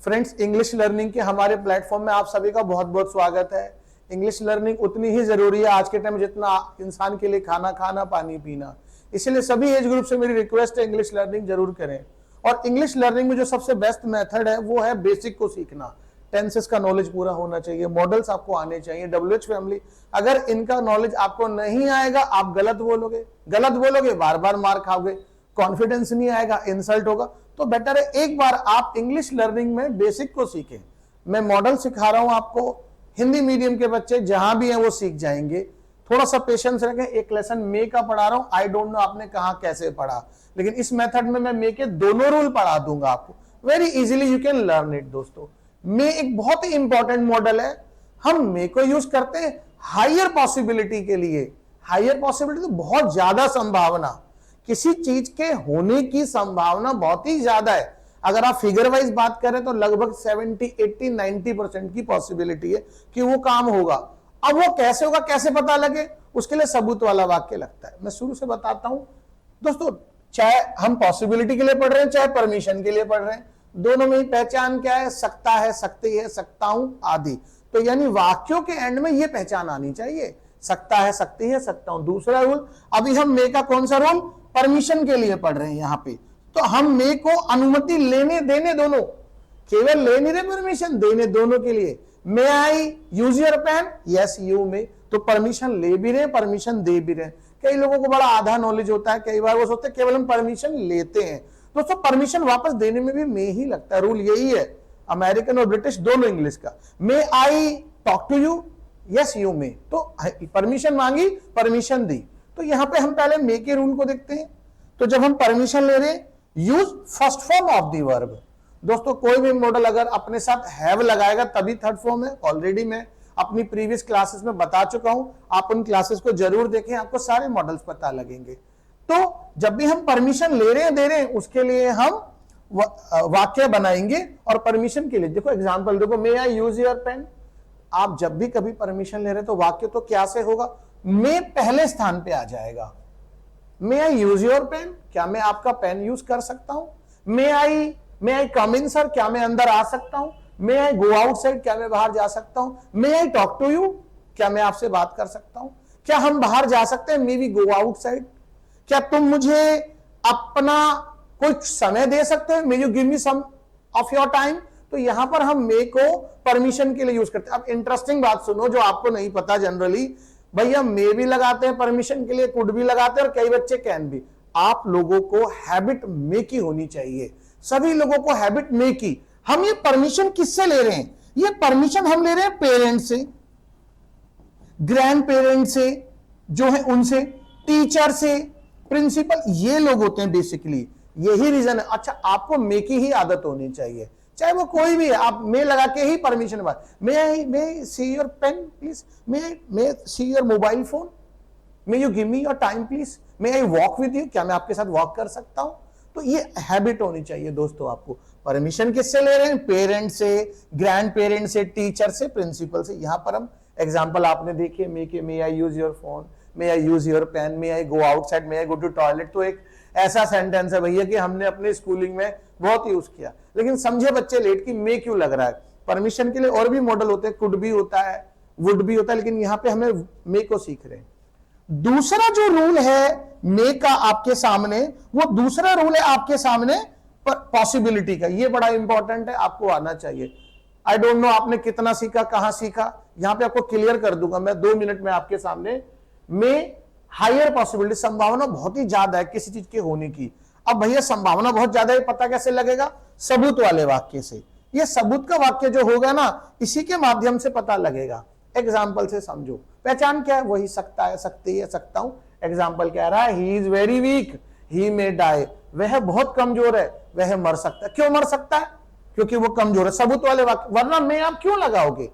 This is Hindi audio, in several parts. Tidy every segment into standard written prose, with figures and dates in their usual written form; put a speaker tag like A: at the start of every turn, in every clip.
A: फ्रेंड्स, इंग्लिश लर्निंग के हमारे प्लेटफॉर्म में आप सभी का बहुत बहुत स्वागत है। इंग्लिश लर्निंग उतनी ही जरूरी है आज के टाइम जितना इंसान के लिए खाना खाना, पानी पीना। इसलिए सभी एज ग्रुप से मेरी रिक्वेस्ट है, इंग्लिश लर्निंग जरूर करें। और इंग्लिश लर्निंग में जो सबसे बेस्ट मेथड है वो है बेसिक को सीखना। टेंसेस का नॉलेज पूरा होना चाहिए, मॉडल्स आपको आने चाहिए, WH फैमिली। अगर इनका नॉलेज आपको नहीं आएगा, आप गलत बोलोगे, बार बार मार खाओगे, कॉन्फिडेंस नहीं आएगा, इंसल्ट होगा। तो बेटर है एक बार आप इंग्लिश लर्निंग में बेसिक को सीखें। मैं मॉडल सिखा रहा हूं आपको, हिंदी मीडियम के बच्चे जहां भी हैं वो सीख जाएंगे। थोड़ा सा पेशेंस रखें। एक लेसन मे का पढ़ा रहा हूं, आई डोंट नो आपने कहां कैसे पढ़ा, लेकिन इस मेथड में मैं मे के दोनों रूल पढ़ा दूंगा आपको। Very easily you can learn it. दोस्तों, मे एक बहुत ही इंपॉर्टेंट मॉडल है। हम मे को यूज करते हैं हायर पॉसिबिलिटी के लिए। हायर पॉसिबिलिटी तो बहुत ज्यादा संभावना, किसी चीज के होने की संभावना बहुत ही ज्यादा है। अगर आप फिगर वाइज बात करें तो लगभग 70, 80, 90% की पॉसिबिलिटी है कि वो काम होगा। अब वो कैसे होगा, कैसे पता लगे, उसके लिए सबूत वाला वाक्य लगता है। मैं शुरू से बताता हूं दोस्तों, चाहे हम पॉसिबिलिटी के लिए पढ़ रहे हैं चाहे परमिशन के लिए पढ़ रहे हैं, दोनों में ही पहचान क्या है, सकता है, सकती है, सकता हूं आदि। तो यानी वाक्यों के एंड में ये पहचान आनी चाहिए, सकता है, सकती है, सकता हूं। दूसरा रूल, अभी हम मे का कौन सा रूल, परमिशन के लिए पढ़ रहे हैं यहां पे। तो हम मे को अनुमति लेने देने दोनों, केवल ले नहीं रहे, परमिशन देने दोनों के लिए। May I use your pen, yes you may. तो परमिशन ले भी रहे, परमिशन दे भी रहे। कई लोगों को बड़ा आधा नॉलेज होता है, कई बार वो सोचते हैं केवल हम परमिशन लेते हैं। दोस्तों, परमिशन वापस देने में भी मे ही लगता है। रूल यही है, अमेरिकन और ब्रिटिश दोनों इंग्लिश का। May I talk to you, yes you may. तो परमिशन मांगी, परमिशन दी। तो यहां पे हम पहले मे के रूल को देखते हैं। तो जब हम परमिशन ले रहे हैं, use first form of the verb. दोस्तों, कोई भी मॉडल अगर अपने साथ हैव लगाएगा तभी थर्ड फॉर्म है। ऑलरेडी मैं अपनी प्रीवियस क्लासेस में बता चुका हूं, आप उन क्लासेस को जरूर देखें, आपको सारे मॉडल्स पता लगेंगे। तो जब भी हम परमिशन ले रहे हैं, दे रहे हैं, उसके लिए हम वाक्य बनाएंगे। और परमिशन के लिए देखो एग्जांपल देखो, मे आई यूज योर पेन। आप जब भी कभी परमिशन ले रहे हैं तो वाक्य तो क्या से होगा, मे पहले स्थान पे आ जाएगा। मे आई यूज योर पेन, क्या मैं आपका पेन यूज कर सकता हूं। मे आई कम इन सर, क्या मैं अंदर आ सकता हूं। मे आई गो आउटसाइड, क्या मैं बाहर जा सकता हूं। मे आई टॉक टू यू, क्या मैं आपसे बात कर सकता हूं। क्या हम बाहर जा सकते हैं, मे वी गो आउटसाइड। क्या तुम मुझे अपना कुछ समय दे सकते हो, may you give me some of your time. तो यहां पर हम मे को परमिशन के लिए यूज करते हैं। अब इंटरेस्टिंग बात सुनो जो आपको नहीं पता जनरली, भैया मे भी लगाते हैं परमिशन के लिए, कुड भी लगाते हैं, और कई बच्चे कैन भी। आप लोगों को हैबिट मे की होनी चाहिए, सभी लोगों को हैबिट मे की। हम ये परमिशन किससे ले रहे हैं, ये परमिशन हम ले रहे हैं पेरेंट से, ग्रैंड पेरेंट से जो है उनसे, टीचर से, प्रिंसिपल, ये लोग होते हैं बेसिकली। यही रीजन है। अच्छा, आपको मे की ही आदत होनी चाहिए, चाहे वो कोई भी है, आप मे लगा के ही परमिशन बात। May see your pen please, may see your mobile phone, may you give me your time please, may I walk with you, क्या मैं आपके साथ वॉक कर सकता हूं। तो ये हैबिट होनी चाहिए दोस्तों आपको। परमिशन किससे ले रहे हैं, पेरेंट से, ग्रैंड पेरेंट से, टीचर से, प्रिंसिपल से। यहां पर हम एग्जाम्पल आपने देखे मे के, may I use your phone, may I use your pen, may I go outside, may I go to toilet. तो एक ऐसा सेंटेंस है भैया कि हमने अपने स्कूलिंग में बहुत यूज किया, लेकिन समझे बच्चे लेट कि मे क्यों लग रहा है। परमिशन के लिए और भी मॉडल होते हैं, कुड भी होता है, वुड भी होता है, लेकिन यहां पे हमें मे को सीख रहे हैं। दूसरा जो रूल है मे का आपके सामने, वो दूसरा रूल है आपके सामने पॉसिबिलिटी का। ये बड़ा इंपॉर्टेंट है, आपको आना चाहिए। आई डोंट नो आपने कितना सीखा, कहां सीखा, यहां पे आपको क्लियर कर दूंगा मैं 2 मिनट में आपके सामने। मे हायर पॉसिबिलिटी, संभावना बहुत ही ज्यादा है किसी चीज के होने की। अब भैया संभावना बहुत ज्यादा है, पता कैसे लगेगा, सबूत वाले वाक्य से। ये सबूत का वाक्य जो होगा ना, इसी के माध्यम से पता लगेगा। एग्जाम्पल से समझो, पहचान क्या है, वही सकता है, सकती है, सकता हूं। एग्जाम्पल कह रहा है, he is very weak, he may die, वह बहुत कमजोर है, वह मर सकता है। क्यों मर सकता है, क्योंकि वो कमजोर है। सबूत वाले वाक्य, वरना मैं आप क्यों लगाओगे,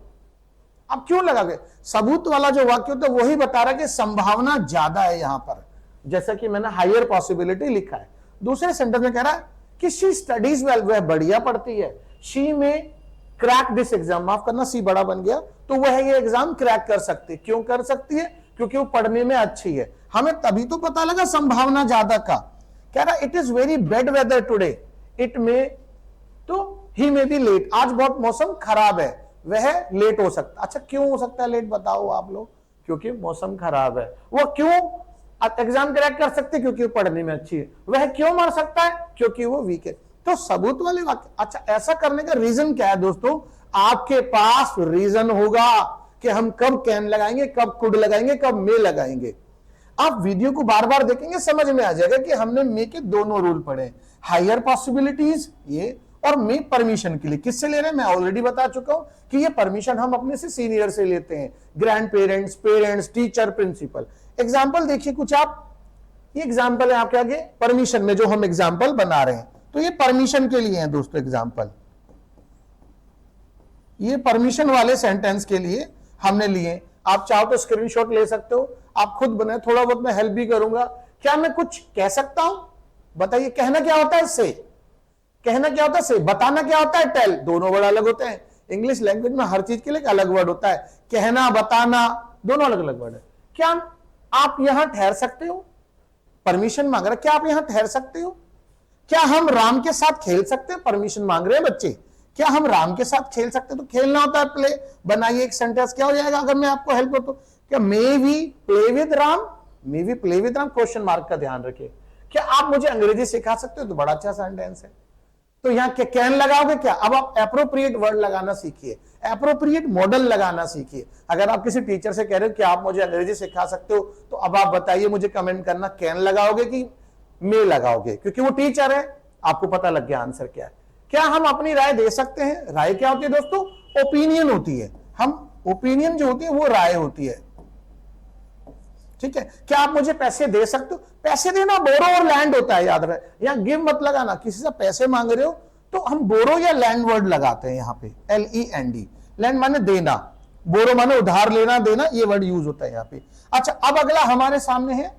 A: आप क्यों लगाओगे। सबूत वाला जो वाक्य होता है वही बता रहा है कि संभावना ज्यादा है यहां पर, जैसा कि मैंने हायर पॉसिबिलिटी लिखा है। दूसरे सेंटेंस में कह रहा है कि शी स्टडीज वेल, वह बढ़िया पढ़ती है। शी में क्रैक दिस एग्जाम, माफ करना सी बड़ा बन गया, तो वह ये एग्जाम क्रैक कर सकती है। क्यों कर सकती है, क्योंकि वो पढ़ने में अच्छी है। हमें तभी तो पता लगा संभावना ज्यादा का। कह रहा it is very bad weather today, it में, तो ही मे बी लेट, आज बहुत मौसम खराब है, वह लेट हो सकता। अच्छा क्यों हो सकता है लेट, बताओ आप लोग? क्योंकि मौसम खराब है। वो क्यों एग्जाम क्रैक कर सकते, क्योंकि वो पढ़ने में अच्छी है। वह क्यों मर सकता है, क्योंकि वो वीक है। तो सबूत वाले वाक्य। अच्छा ऐसा करने का रीजन क्या है दोस्तों? आपके पास रीजन होगा कि हम कब कैन लगाएंगे, कब कुड लगाएंगे, कब मे लगाएंगे। आप वीडियो को बार बार देखेंगे, समझ में आ जाएगा कि हमने मे के दोनों रूल पढ़े, हायर पॉसिबिलिटीज ये, और मे परमिशन के लिए किससे ले रहे हैं मैं ऑलरेडी बता चुका हूं कि ये परमिशन हम अपने से सीनियर से लेते हैं, grandparents, parents, teacher, principal. Example देखिए कुछ आप, ये एग्जाम्पल है आपके आगे परमिशन में जो हम एग्जाम्पल बना रहे हैं, तो ये परमिशन के लिए है दोस्तों एग्जाम्पल, ये परमिशन वाले सेंटेंस के लिए हमने लिए। आप चाहो तो स्क्रीनशॉट ले सकते हो, आप खुद बनाए, थोड़ा बहुत मैं हेल्प भी करूंगा। क्या मैं कुछ कह सकता हूं? बताइए, कहना क्या होता है से, कहना क्या होता है से, बताना क्या होता है टेल, दोनों वर्ड अलग होते हैं। इंग्लिश लैंग्वेज में हर चीज के लिए एक अलग वर्ड होता है, कहना बताना दोनों अलग अलग वर्ड है। क्या आप यहां ठहर सकते हो? परमिशन मांग रहे, क्या आप यहां ठहर सकते हो? क्या हम राम के साथ खेल सकते हैं? परमिशन मांग रहे हैं बच्चे, क्या हम राम के साथ खेल सकते हैं? तो खेलना होता है प्ले। बनाइए एक सेंटेंस, क्या हो जाएगा अगर मैं आपको हेल्प करूं तो? क्या may we play with Ram, may we play with Ram, question mark का ध्यान रखिए। क्या आप मुझे अंग्रेजी सिखा सकते हो? तो बड़ा अच्छा सेंटेंस है। तो यहां क्या कैन लगाओगे क्या? अब आप एप्रोप्रिएट वर्ड लगाना सीखिए, एप्रोप्रिएट मॉडल लगाना सीखिए। अगर आप किसी टीचर से कह रहे हो कि आप मुझे अंग्रेजी सिखा सकते हो, तो अब आप बताइए, मुझे कमेंट करना, कैन लगाओगे कि मे लगाओगे? क्योंकि वो टीचर है, आपको पता लग गया आंसर क्या है। क्या हम अपनी राय दे सकते हैं? राय क्या होती है दोस्तों? ओपिनियन होती है। हम ओपिनियन जो होती है वो राय होती है, ठीक है। क्या आप मुझे पैसे दे सकते हो? पैसे देना बोरो और लैंड होता है, याद रहे। यहां गिव मत लगाना, किसी से पैसे मांग रहे हो तो हम बोरो या लैंड वर्ड लगाते हैं यहां पे, LEND। लैंड माने देना, बोरो माने उधार लेना देना, ये वर्ड यूज होता है यहां पे। अच्छा अब अगला हमारे सामने है,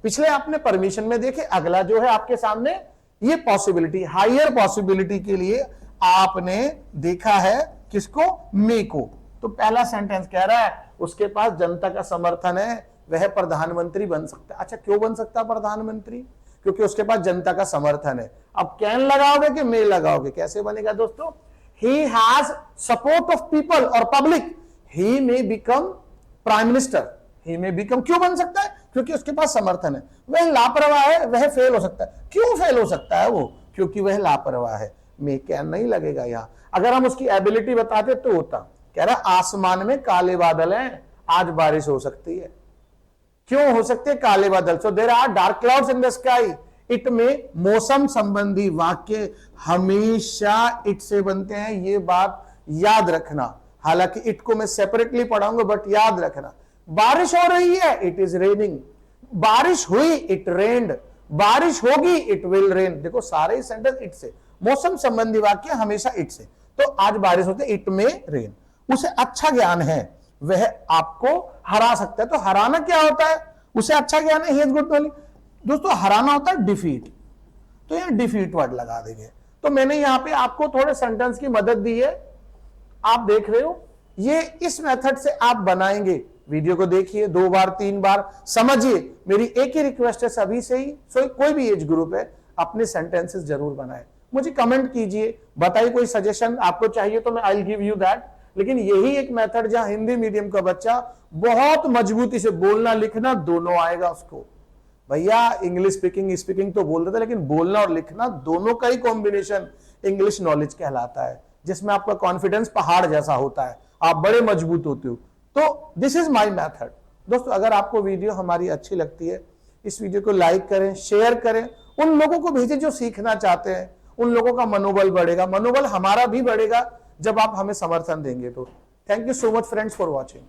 A: पिछले आपने परमिशन में देखे, अगला जो है आपके सामने ये पॉसिबिलिटी, हायर पॉसिबिलिटी के लिए आपने देखा है किसको? मे को। तो पहला सेंटेंस कह रहा है उसके पास जनता का समर्थन है, वह प्रधानमंत्री बन सकता है। अच्छा क्यों बन सकता है प्रधानमंत्री? क्योंकि उसके पास जनता का समर्थन है। अब कैन लगाओगे कि मे लगाओगे? कैसे बनेगा दोस्तों? He has support of people और पब्लिक, ही मे बिकम प्राइम मिनिस्टर, ही मे बिकम। क्यों बन सकता है? क्योंकि उसके पास समर्थन है। वह लापरवाह है, वह फेल हो सकता है। क्यों फेल हो सकता है वो? क्योंकि वह लापरवाह है। मे कैन नहीं लगेगा यहां। अगर हम उसकी एबिलिटी बताते तो होता, कह रहा आसमान में काले बादल हैं, आज बारिश हो सकती है। क्यों हो सकते हैं काले बादल? So there are dark clouds in the sky. It में मौसम संबंधी वाक्य हमेशा इट से बनते हैं, ये बात याद रखना। हालांकि इट को मैं सेपरेटली पढ़ाऊंगा, बट याद रखना। बारिश हो रही है, इट इज रेनिंग। बारिश हुई, इट रेन्ड। बारिश होगी, इट विल रेन। देखो सारे सेंटेंस इट से, मौसम संबंधी वाक्य हमेशा इट से। तो आज बारिश होती है, इट में रेन। उसे अच्छा ज्ञान है, वह आपको हरा सकता है। तो हराना क्या होता है? उसे अच्छा ज्ञान है, ही हैज गुड नॉलेज। दोस्तों हराना होता है डिफीट, तो यहां डिफीट वर्ड लगा देंगे। तो मैंने यहां पे आपको थोड़े सेंटेंस की मदद दी है, आप देख रहे हो। ये इस मेथड से आप बनाएंगे। वीडियो को देखिए 2 बार 3 बार, समझिए। मेरी एक ही रिक्वेस्ट है सभी से ही, कोई भी एज ग्रुप है, अपने सेंटेंसेस जरूर बनाए। मुझे कमेंट कीजिए, बताइए कोई सजेशन आपको चाहिए तो मैं I will give you that. लेकिन यही एक मेथड जहां हिंदी मीडियम का बच्चा बहुत मजबूती से बोलना लिखना दोनों आएगा उसको। भैया इंग्लिश स्पीकिंग तो बोल रहे थे, लेकिन बोलना और लिखना दोनों का ही कॉम्बिनेशन इंग्लिश नॉलेज कहलाता है, जिसमें आपका कॉन्फिडेंस पहाड़ जैसा होता है, आप बड़े मजबूत होते हो। तो दिस इज माई मेथड। दोस्तों अगर आपको वीडियो हमारी अच्छी लगती है, इस वीडियो को लाइक करें, शेयर करें, उन लोगों को भेजें जो सीखना चाहते हैं। उन लोगों का मनोबल बढ़ेगा, मनोबल हमारा भी बढ़ेगा जब आप हमें समर्थन देंगे। तो thank you so much friends for watching.